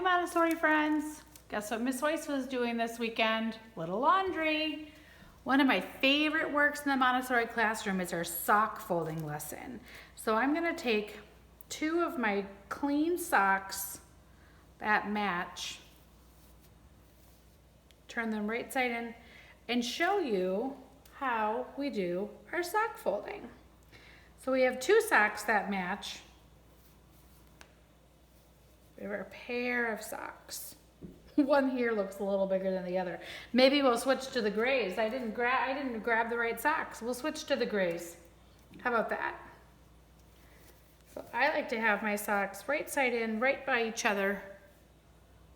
Montessori friends. Guess what Miss Weiss was doing this weekend? Little laundry. One of my favorite works in the Montessori classroom is our sock folding lesson. So I'm gonna take 2 of my clean socks that match, turn them right side in, and show you how we do our sock folding. So we have 2 socks that match. We have a pair of socks. One here looks a little bigger than the other. Maybe we'll switch to the grays. I didn't grab the right socks. We'll switch to the grays. How about that? So I like to have my socks right side in, right by each other,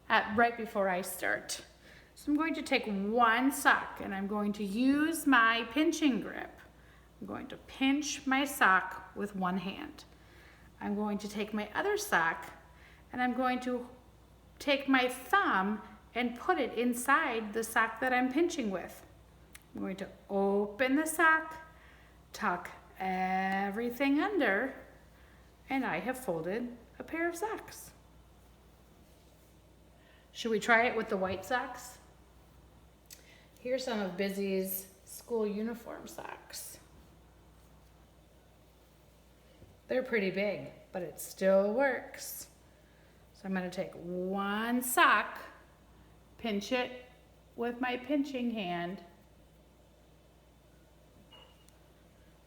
right before I start. So I'm going to take 1 sock and I'm going to use my pinching grip. I'm going to pinch my sock with 1 hand. I'm going to take my other sock and I'm going to take my thumb and put it inside the sock that I'm pinching with. I'm going to open the sock, tuck everything under, and I have folded a pair of socks. Should we try it with the white socks? Here's some of Busy's school uniform socks. They're pretty big, but it still works. So I'm going to take 1 sock, pinch it with my pinching hand.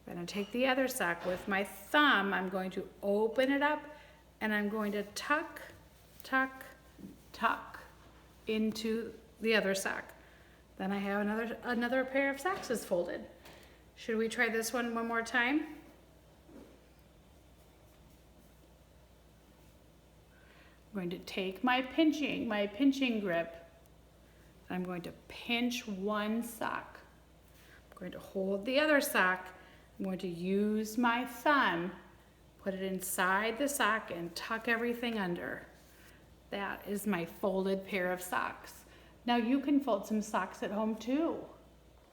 I'm going to take the other sock with my thumb. I'm going to open it up and I'm going to tuck, tuck, tuck into the other sock. Then I have another pair of socks is folded. Should we try this one more time? I'm going to take my pinching grip, and I'm going to pinch 1 sock. I'm going to hold the other sock. I'm going to use my thumb, put it inside the sock, and tuck everything under. That is my folded pair of socks. Now you can fold some socks at home too.